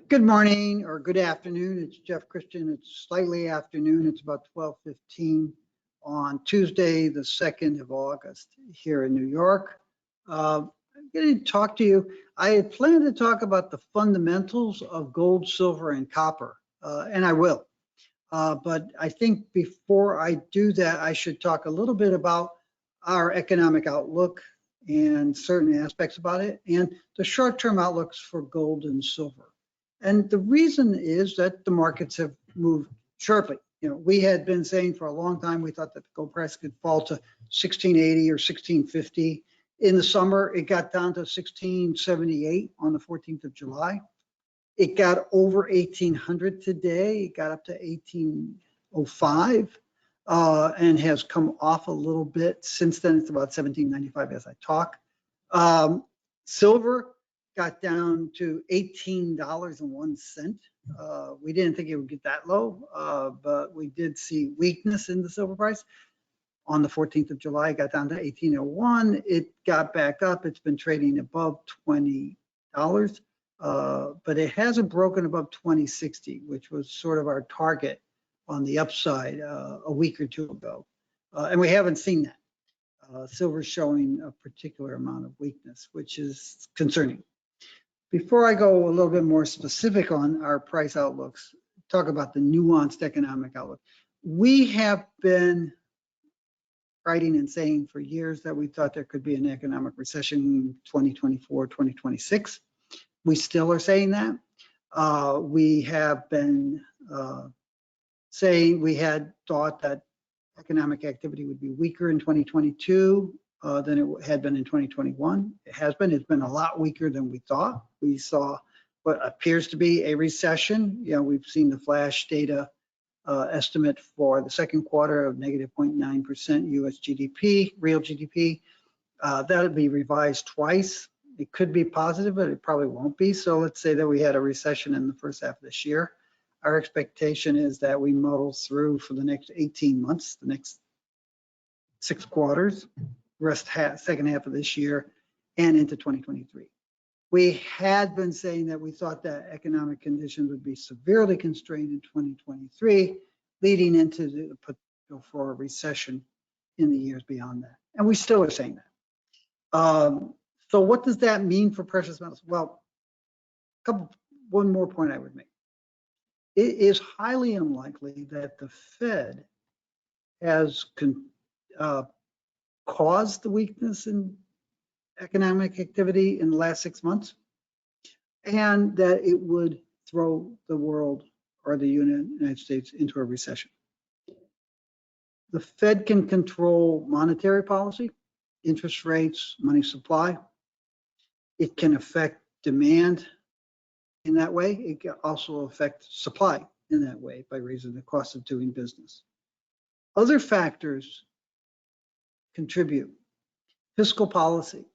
Good morning or good afternoon. It's Jeff Christian. It's slightly afternoon. It's about 12:15 on Tuesday, the 2nd of August here in New York. I'm going to talk to you. I had planned to talk about the fundamentals of gold, silver, and copper, and I will. But I think before I do that, I should talk a little bit about our economic outlook and certain aspects about it, and the short-term outlooks for gold and silver. And the reason is that the markets have moved sharply. You know, we had been saying for a long time we thought that the gold price could fall to 1680 or 1650. In the summer, it got down to 1678 on the 14th of July. It got over 1800 today. It got up to 1805 and has come off a little bit. Since then, it's about 1795 as I talk. Silver got down to $18.01. We didn't think it would get that low, but we did see weakness in the silver price. On the 14th of July, it got down to 1801. It got back up. It's been trading above $20, but it hasn't broken above 2060, which was sort of our target on the upside a week or two ago. And we haven't seen that. Silver's showing a particular amount of weakness, which is concerning. Before I go a little bit more specific on our price outlooks, talk about the nuanced economic outlook. We have been writing and saying for years that we thought there could be an economic recession in 2024, 2026. We still are saying that. We have been saying we had thought that economic activity would be weaker in 2022 than it had been in 2021. It has been. It's been a lot weaker than we thought. We saw what appears to be a recession. You know, we've seen the flash data estimate for the second quarter of negative 0.9% US GDP, real GDP. That'll be revised twice. It could be positive, but it probably won't be. So let's say that we had a recession in the first half of this year. Our expectation is that we muddle through for the next 18 months, the next 6 quarters, second half of this year and into 2023. We had been saying that we thought that economic conditions would be severely constrained in 2023, leading into the potential for a recession in the years beyond that. And we still are saying that. So what does that mean for precious metals? Well, one more point I would make. It is highly unlikely that the Fed has caused the weakness in economic activity in the last 6 months, and that it would throw the world or the United States into a recession. The Fed can control monetary policy, interest rates, money supply. It can affect demand in that way. It can also affect supply in that way by raising the cost of doing business. Other factors contribute. Fiscal policy.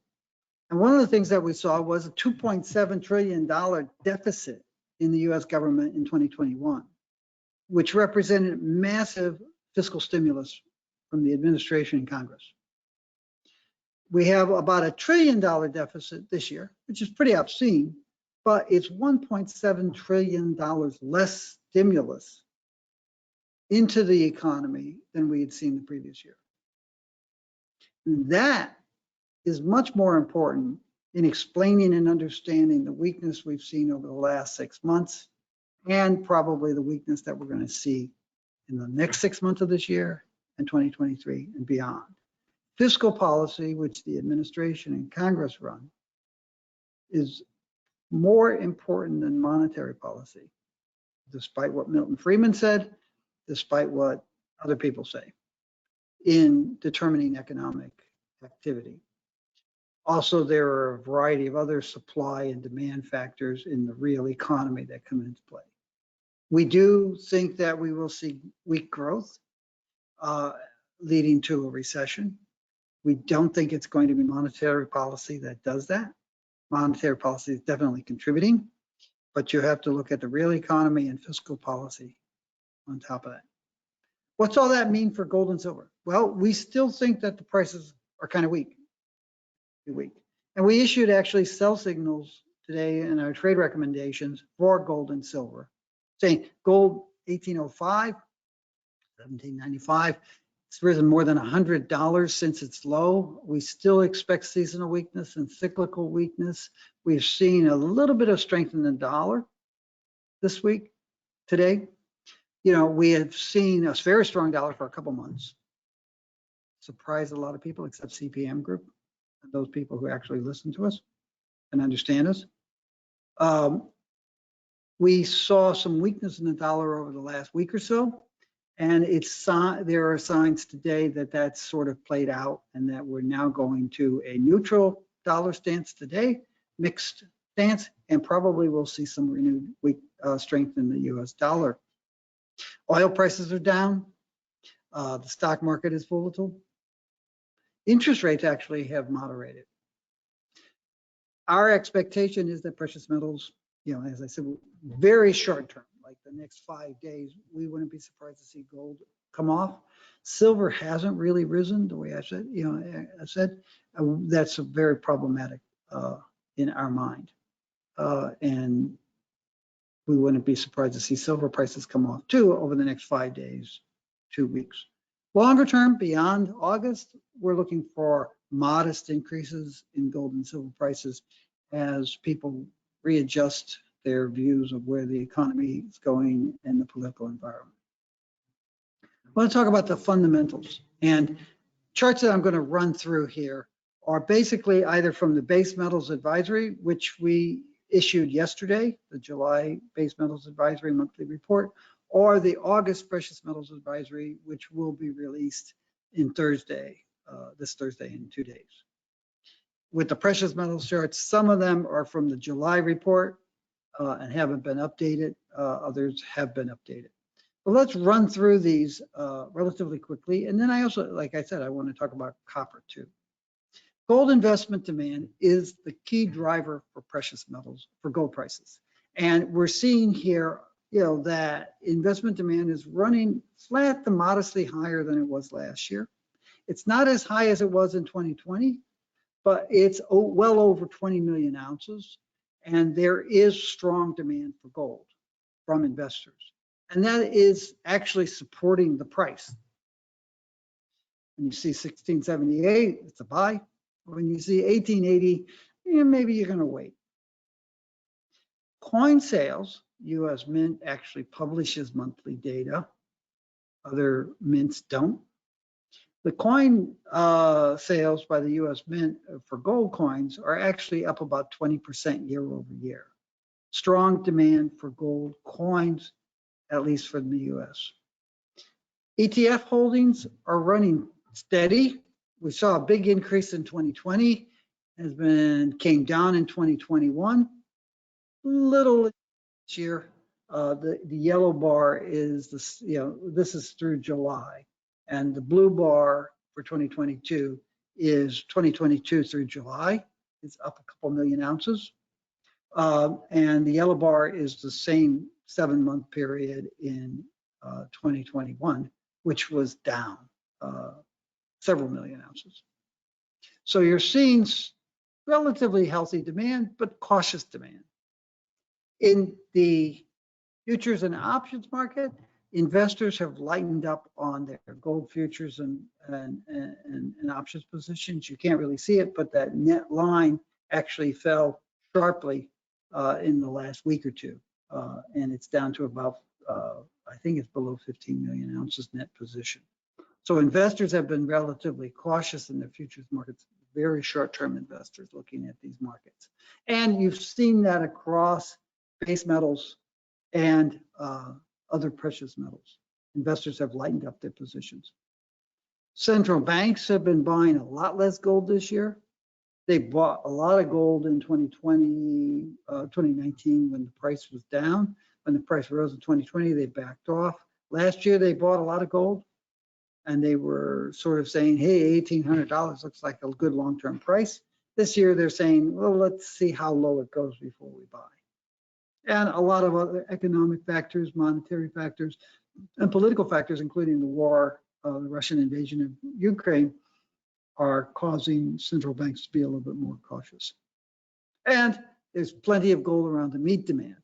And one of the things that we saw was a $2.7 trillion deficit in the US government in 2021, which represented massive fiscal stimulus from the administration and Congress. We have about $1 trillion deficit this year, which is pretty obscene, but it's $1.7 trillion less stimulus into the economy than we had seen the previous year. And that is much more important in explaining and understanding the weakness we've seen over the last 6 months, and probably the weakness that we're going to see in the next 6 months of this year and 2023 and beyond. Fiscal policy, which the administration and Congress run, is more important than monetary policy, despite what Milton Friedman said, despite what other people say, in determining economic activity. Also, there are a variety of other supply and demand factors in the real economy that come into play. We do think that we will see weak growth leading to a recession. We don't think it's going to be monetary policy that does that. Monetary policy is definitely contributing, but you have to look at the real economy and fiscal policy on top of that. What's all that mean for gold and silver? Well, we still think that the prices are kind of weak. And we issued actually sell signals today in our trade recommendations for gold and silver, saying gold 1805, 1795. It's risen more than $100 since its low. We still expect seasonal weakness and cyclical weakness. We've seen a little bit of strength in the dollar this week, today. You know, we have seen a very strong dollar for a couple months. Surprised a lot of people except CPM Group, those people who actually listen to us and understand us. We saw some weakness in the dollar over the last week or so. And there are signs today that that's sort of played out and that we're now going to a neutral dollar stance today, mixed stance, and probably we'll see some renewed strength in the US dollar. Oil prices are down. The stock market is volatile. Interest rates actually have moderated. Our expectation is that precious metals, you know, as I said, very short term, like the next 5 days, we wouldn't be surprised to see gold come off. Silver hasn't really risen the way I said, you know, that's very problematic in our mind. And we wouldn't be surprised to see silver prices come off too over the next 5 days, 2 weeks. Longer term, beyond August, we're looking for modest increases in gold and silver prices as people readjust their views of where the economy is going and the political environment. I want to talk about the fundamentals, and charts that I'm going to run through here are basically either from the Base Metals Advisory, which we issued yesterday, the July Base Metals Advisory monthly report, or the August Precious Metals Advisory, which will be released in this Thursday in 2 days. With the precious metals charts, some of them are from the July report and haven't been updated. Others have been updated. But let's run through these relatively quickly. And then I also, like I said, I want to talk about copper too. Gold investment demand is the key driver for precious metals, for gold prices. And we're seeing here, you know, that investment demand is running flat to modestly higher than it was last year. It's not as high as it was in 2020, but it's well over 20 million ounces. And there is strong demand for gold from investors. And that is actually supporting the price. When you see 1678, it's a buy. When you see 1880, maybe you're going to wait. Coin sales, US Mint actually publishes monthly data. Other mints don't. The coin sales by the US Mint for gold coins are actually up about 20% year over year. Strong demand for gold coins, at least for the US. ETF holdings are running steady. We saw a big increase in 2020, came down in 2021. Little this year. The yellow bar is this, this is through July, and the blue bar for 2022 is 2022 through July. It's up a couple million ounces, and the yellow bar is the same 7-month period in 2021, which was down several million ounces. So you're seeing relatively healthy demand, but cautious demand. In the futures and options market, investors have lightened up on their gold futures and options positions. You can't really see it, but that net line actually fell sharply in the last week or two. And it's down to about, I think it's below 15 million ounces net position. So investors have been relatively cautious in the futures markets, very short-term investors looking at these markets. And you've seen that across base metals and other precious metals. Investors have lightened up their positions. Central banks have been buying a lot less gold this year. They bought a lot of gold in 2020, 2019 when the price was down. When the price rose in 2020, they backed off. Last year, they bought a lot of gold, and they were sort of saying, hey, $1,800 looks like a good long-term price. This year, they're saying, well, let's see how low it goes before we buy. And a lot of other economic factors, monetary factors, and political factors, including the war, the Russian invasion of Ukraine, are causing central banks to be a little bit more cautious. And there's plenty of gold around to meet demand,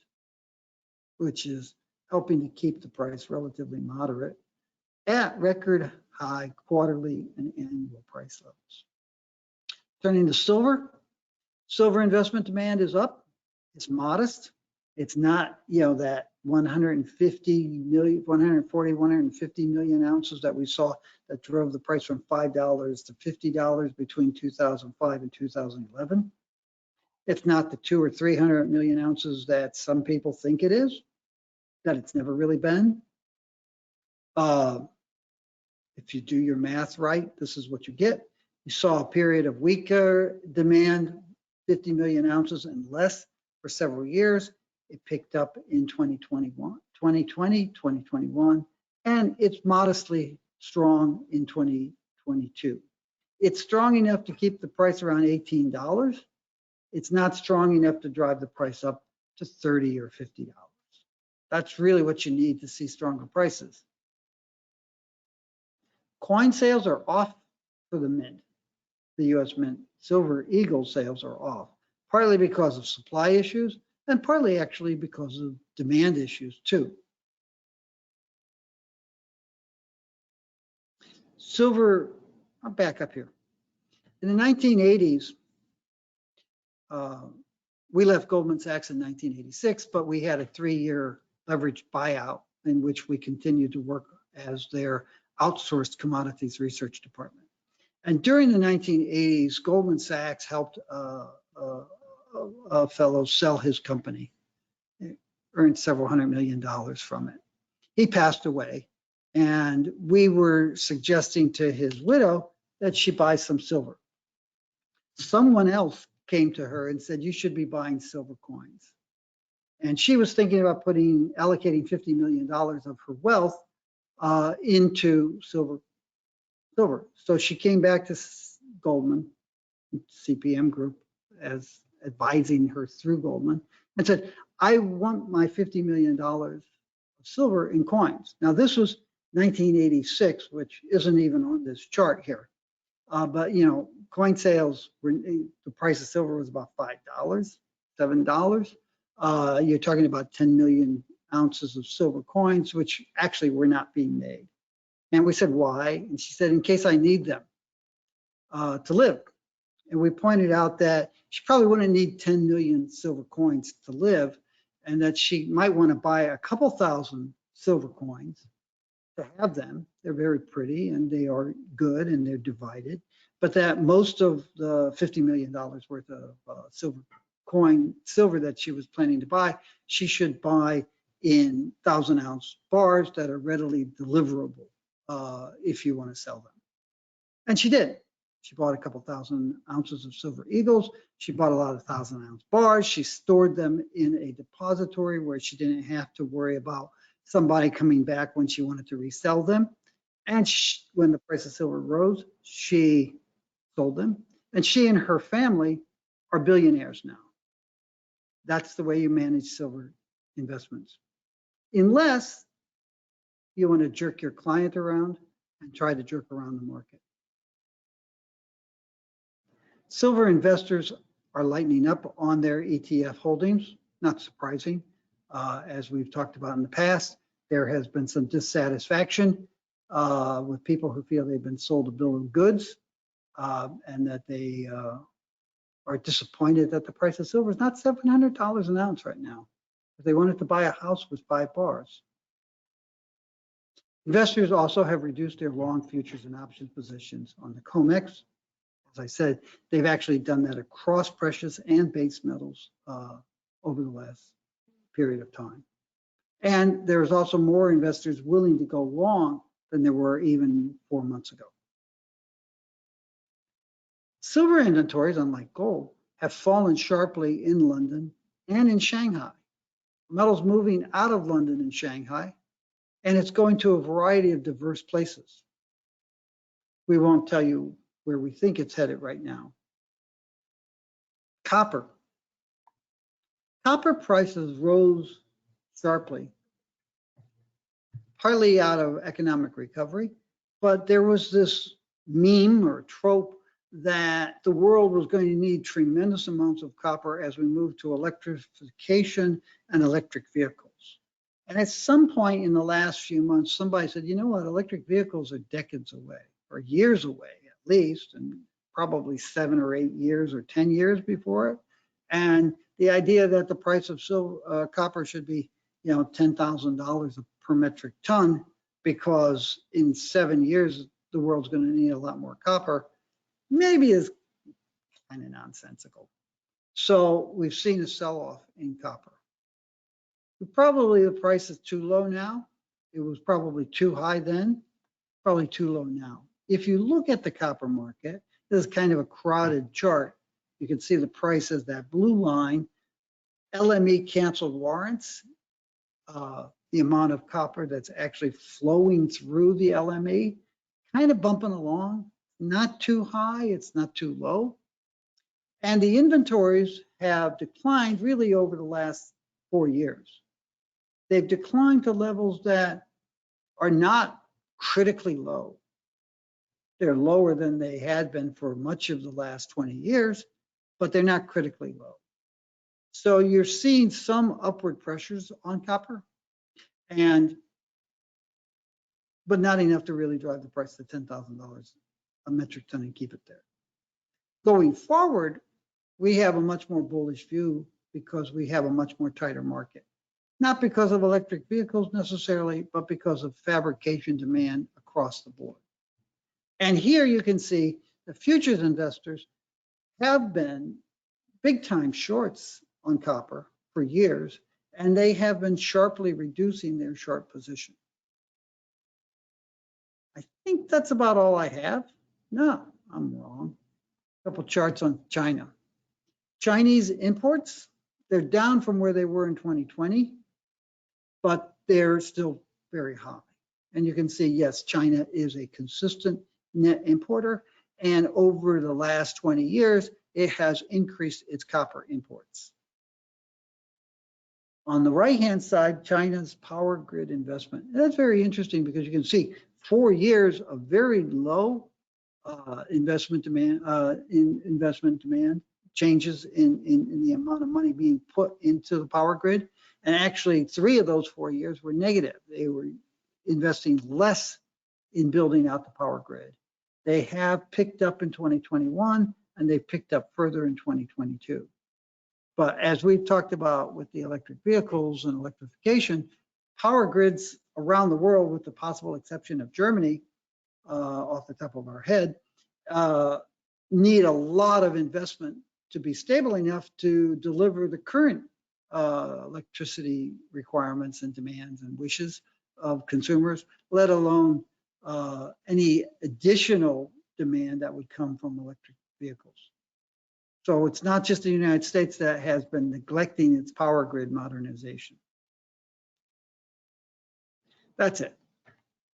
which is helping to keep the price relatively moderate at record high quarterly and annual price levels. Turning to silver, silver investment demand is up. It's modest. It's not, that 150 million, 140, 150 million ounces that we saw that drove the price from $5 to $50 between 2005 and 2011. It's not the 200 or 300 million ounces that some people think it is, that it's never really been. If you do your math right, this is what you get. You saw a period of weaker demand, 50 million ounces and less for several years. It picked up in 2020, 2021, and it's modestly strong in 2022. It's strong enough to keep the price around $18. It's not strong enough to drive the price up to $30 or $50. That's really what you need to see stronger prices. Coin sales are off for the mint, the US Mint. Silver Eagle sales are off, partly because of supply issues and partly actually because of demand issues too. Silver, I'll back up here. In the 1980s, we left Goldman Sachs in 1986, but we had a 3-year leveraged buyout in which we continued to work as their outsourced commodities research department. And during the 1980s, Goldman Sachs helped a fellow sell his company, earned several $100 million from it. He passed away, and we were suggesting to his widow that she buy some silver. Someone else came to her and said, you should be buying silver coins. And she was thinking about allocating $50 million of her wealth into silver. So she came back to Goldman, CPM Group, as advising her through Goldman, and said, I want my $50 million of silver in coins. Now, this was 1986, which isn't even on this chart here. But, coin sales, the price of silver was about $5, $7. You're talking about 10 million ounces of silver coins, which actually were not being made. And we said, why? And she said, in case I need them to live. And we pointed out that she probably wouldn't need 10 million silver coins to live, and that she might want to buy a couple thousand silver coins to have them. They're very pretty and they are good and they're divided, but that most of the $50 million worth of silver that she was planning to buy, she should buy in 1,000-ounce bars that are readily deliverable if you want to sell them. And she did. She bought a couple 1,000 ounces of Silver Eagles. She bought a lot of 1,000-ounce bars. She stored them in a depository where she didn't have to worry about somebody coming back when she wanted to resell them. And when the price of silver rose, she sold them. And she and her family are billionaires now. That's the way you manage silver investments. Unless you want to jerk your client around and try to jerk around the market. Silver investors are lightening up on their ETF holdings, not surprising. As we've talked about in the past, there has been some dissatisfaction with people who feel they've been sold a bill of goods and that they are disappointed that the price of silver is not $700 an ounce right now. If they wanted to buy a house with 5 bars. Investors also have reduced their long futures and options positions on the COMEX. As I said, they've actually done that across precious and base metals over the last period of time. And there's also more investors willing to go long than there were even 4 months ago. Silver inventories, unlike gold, have fallen sharply in London and in Shanghai. Metal's moving out of London and Shanghai, and it's going to a variety of diverse places. We won't tell you where we think it's headed right now. Copper. Copper prices rose sharply, partly out of economic recovery, but there was this meme or trope that the world was going to need tremendous amounts of copper as we move to electrification and electric vehicles. And at some point in the last few months, somebody said, you know what, electric vehicles are decades away, or years away at least, and probably 7 or 8 years or 10 years before it. And the idea that the price of copper should be, $10,000 per metric ton, because in 7 years, the world's going to need a lot more copper, maybe is kind of nonsensical. So we've seen a sell-off in copper. Probably the price is too low now. It was probably too high then, probably too low now. If you look at the copper market, this is kind of a crowded chart. You can see the price as that blue line. LME canceled warrants, the amount of copper that's actually flowing through the LME, kind of bumping along, not too high, it's not too low. And the inventories have declined really over the last 4 years. They've declined to levels that are not critically low. They're lower than they had been for much of the last 20 years, but they're not critically low. So you're seeing some upward pressures on copper, but not enough to really drive the price to $10,000 a metric ton and keep it there. Going forward, we have a much more bullish view because we have a much more tighter market. Not because of electric vehicles necessarily, but because of fabrication demand across the board. And here you can see the futures investors have been big time shorts on copper for years, and they have been sharply reducing their short position. I think that's about all I have. No, I'm wrong. A couple charts on China. Chinese imports, they're down from where they were in 2020, but they're still very high. And you can see, yes, China is a consistent net importer, and over the last 20 years, it has increased its copper imports. On the right-hand side, China's power grid investment. And that's very interesting because you can see 4 years of very low investment demand, changes in the amount of money being put into the power grid. And actually 3 of those 4 years were negative. They were investing less in building out the power grid. They have picked up in 2021 and they picked up further in 2022. But as we've talked about with the electric vehicles and electrification, power grids around the world, with the possible exception of Germany, off the top of our head, need a lot of investment to be stable enough to deliver the current electricity requirements and demands and wishes of consumers, let alone any additional demand that would come from electric vehicles. So it's not just the United States that has been neglecting its power grid modernization. That's it.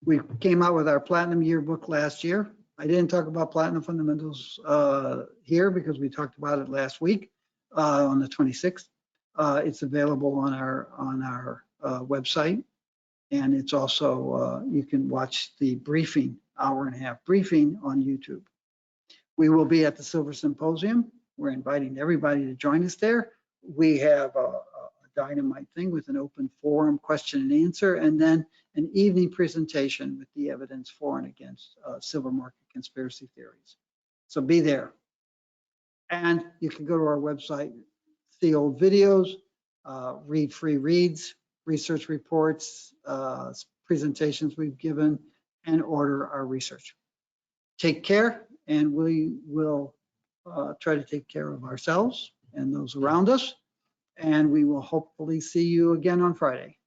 We came out with our Platinum Yearbook last year. I didn't talk about Platinum Fundamentals here because we talked about it last week on the 26th. It's available on our website, and it's also you can watch the briefing, hour-and-a-half briefing on YouTube. We will be at the Silver Symposium. We're inviting everybody to join us there. We have a dynamite thing with an open forum, question and answer, and then an evening presentation with the evidence for and against silver market conspiracy theories. So be there. And you can go to our website, see old videos, read free reads, research reports, presentations we've given, and order our research. Take care, and we will try to take care of ourselves and those around us. And we will hopefully see you again on Friday.